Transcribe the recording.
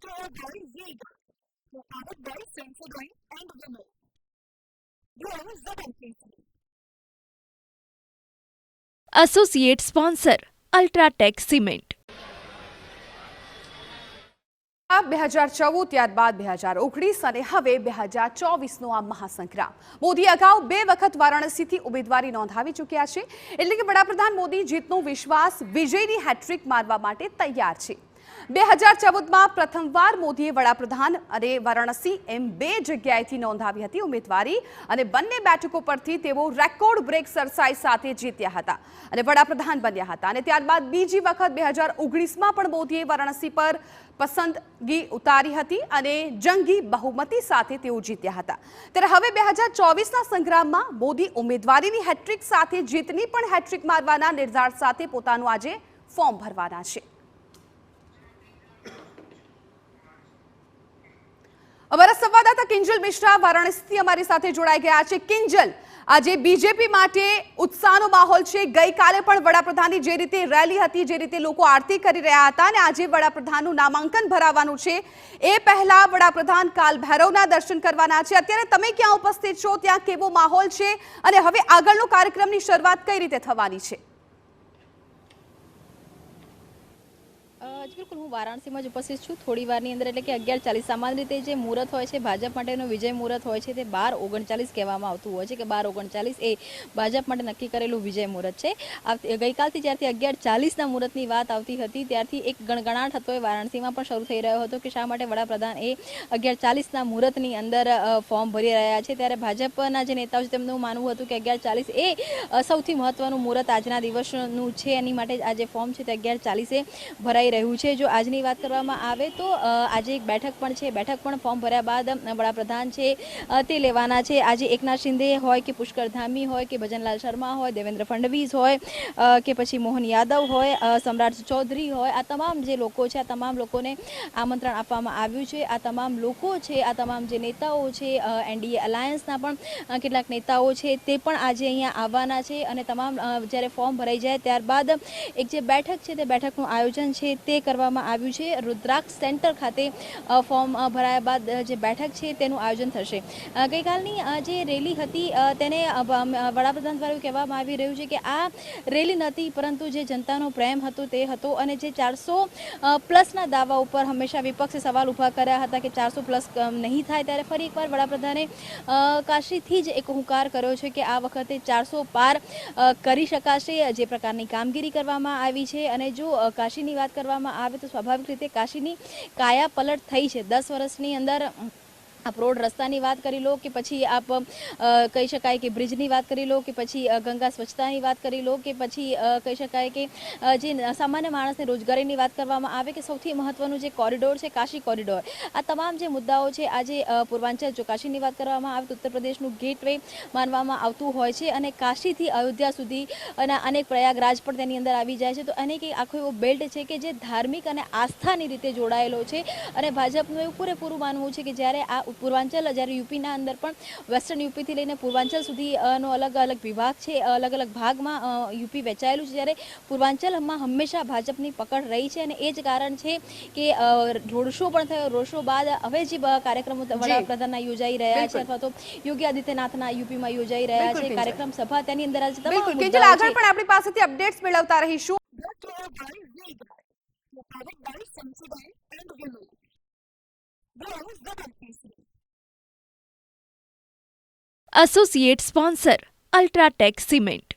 are very vague, powered by Sensodyne and Vimo. Grow ZMKC. Associate sponsor Ultratech Cement. 2014 ત્યારબાદ 2019 અને હવે 2024નો આ મહાસંગ્રામ. મોદી અગાઉ 2 વખત વારાણસીથી ઉમેદવારી નોંધાવી ચૂક્યા છે. એટલે કે વડાપ્રધાન મોદી જીતનો વિશ્વાસ વિજયની હેટ્રિક મારવા માટે તૈયાર છે. 2014માં પ્રથમવાર મોદીએ વડાપ્રધાન અને વારાણસી એમ 2 જગ્યાએથી નોંધાવી હતી ઉમેદવારી અને બંને બેઠકો પરથી તેઓ રેકોર્ડ બ્રેક સરસાઈ સાથે જીત્યા હતા અને વડાપ્રધાન બન્યા હતા. અને ત્યારબાદ બીજી વખત 2019માં પણ મોદીએ વારાણસી પર પસંદગી ઉતારી હતી અને જંગી બહુમતી સાથે તેઓ જીત્યા હતા. ત્યારે હવે 2024ના સંગ્રામમાં મોદી ઉમેદવારીની હેટ્રિક સાથે જીતની પણ હેટ્રિક મારવાના નિર્ધાર સાથે પોતાનું આજે ફોર્મ ભરવાના છે. અમારા સંવાદદાતા કિંજલ મિશ્રા વારાણસીથી અમારી સાથે જોડાઈ ગયા છે. કિંજલ, આજે બીજેપી માટે ઉત્સાહનો માહોલ છે. ગઈકાલે પણ વડાપ્રધાનની જે રીતે રેલી હતી, જે રીતે લોકો આરતી કરી રહ્યા હતા અને આજે વડાપ્રધાનનું નામાંકન ભરાવાનું છે, એ પહેલા વડાપ્રધાન કાલ ભૈરવના દર્શન કરવાના છે. અત્યારે તમે ક્યાં ઉપસ્થિત છો, ત્યાં કેવો માહોલ છે અને હવે આગળનો કાર્યક્રમની શરૂઆત કઈ રીતે થવાની છે? બિલકુલ, હું વારાણસીમાં જ ઉપસ્થિત છું થોડી વારની અંદર. એટલે કે 11:40 સામાન્ય રીતે જે મુહૂર્ત હોય છે ભાજપ માટેનો વિજય મુહૂર્ત હોય છે તે 12:39 કહેવામાં આવતું હોય છે કે 12:39 એ ભાજપ માટે નક્કી કરેલું વિજય મુહૂર્ત છે. ગઈકાલથી જ્યારથી 11:40ના મુહૂર્તની વાત આવતી હતી ત્યારથી એક ગણગણાટ હતો એ વારાણસીમાં પણ શરૂ થઈ રહ્યો હતો કે શા માટે વડાપ્રધાન એ 11:40ના મુહૂર્તની અંદર ફોર્મ ભરી રહ્યા છે. ત્યારે ભાજપના જે નેતાઓ છે તેમનું માનવું હતું કે 11:40 એ સૌથી મહત્વનું મુહૂર્ત આજના દિવસનું છે. એની માટે આ જે ફોર્મ છે તે 11:40 ભરાઈ રહ્યું છે. જો આજની વાત કરવામાં આવે તો આજે એક બેઠક પણ છે. બેઠક પણ ફોર્મ ભર્યા બાદ વડાપ્રધાન છે તે લેવાના છે. આજે એકનાથ શિંદે હોય કે પુષ્કર ધામી હોય કે ભજનલાલ શર્મા હોય, દેવેન્દ્ર ફડણવીસ હોય કે પછી મોહન યાદવ હોય, સમ્રાટ ચૌધરી હોય, આ તમામ જે લોકો છે આ તમામ લોકોને આમંત્રણ આપવામાં આવ્યું છે. આ તમામ લોકો છે, આ તમામ જે નેતાઓ છે, એનડીએ અલાયન્સના પણ કેટલાક નેતાઓ છે તે પણ આજે અહીંયા આવવાના છે. અને તમામ જ્યારે ફોર્મ ભરાઈ જાય ત્યારબાદ એક જે બેઠક છે તે બેઠકનું આયોજન છે તે કરવામાં આવ્યું છે. રુદ્રાક્ષ સેન્ટર ખાતે ફોર્મ ભરાયા બાદ જે બેઠક છે તેનું આયોજન થશે. ગઈકાલની જે રેલી હતી તેને વડાપ્રધાન દ્વારા કહેવામાં આવી રહ્યું છે કે આ રેલી નથી પરંતુ જે જનતાનો પ્રેમ હતો તે હતો. અને જે 400+ દાવા ઉપર હંમેશા વિપક્ષે સવાલ ઊભા કર્યા હતા કે 400+ નહીં થાય, ત્યારે ફરી એકવાર વડાપ્રધાને કાશીથી જ એક હુંકાર કર્યો છે કે આ વખતે 400 પાર કરી શકાશે. જે પ્રકારની કામગીરી કરવામાં આવી છે અને જો કાશીની વાત કરવામાં આવે તો સ્વાભાવિક રીતે કાશીની કાયા પલટ થઈ છે. 10 વર્ષની અંદર આપ રોડ રસ્તાની વાત કરી લો કે પછી આપ કહી શકાય કે બ્રિજની વાત કરી લો કે પછી ગંગા સ્વચ્છતાની વાત કરી લો કે પછી કહી શકાય કે જે સામાન્ય માણસને રોજગારીની વાત કરવામાં આવે કે સૌથી મહત્વનું જે કોરિડોર છે કાશી કોરિડોર, આ તમામ જે મુદ્દાઓ છે આજે પૂર્વાંચલ જો કાશીની વાત કરવામાં આવે તો ઉત્તર પ્રદેશનું ગેટવે માનવામાં આવતું હોય છે અને કાશીથી અયોધ્યા સુધી અને અનેક પ્રયાગરાજ પણ તેની અંદર આવી જાય છે. તો અનેક આખો એવો બેલ્ટ છે કે જે ધાર્મિક અને આસ્થાની રીતે જોડાયેલો છે. અને ભાજપનું એવું પૂરેપૂરું માનવું છે કે જ્યારે આ પૂર્વાંચલ, જ્યારે યુપીના અંદર પણ વેસ્ટર્ન યુપીથી લઈને પૂર્વાંચલ સુધીનો અલગ અલગ વિભાગ છે, અલગ અલગ ભાગમાં યુપી વહેંચાયેલું છે, જ્યારે પૂર્વાંચલમાં હંમેશા ભાજપની પકડ રહી છે. અને એ જ કારણ છે કે રોડ શો પણ થયો. રોડ શો બાદ હવે જે કાર્યક્રમો વડાપ્રધાનના યોજાઈ રહ્યા છે અથવા તો યોગી આદિત્યનાથના યુપીમાં યોજાઈ રહ્યા છે કાર્યક્રમ સભા, તેની અંદર આજે તમામ મુદ્દાઓ આગળ પણ આપણી પાસેથી અપડેટ્સ મેળવતા રહીશું. Associate sponsor Ultratech Cement.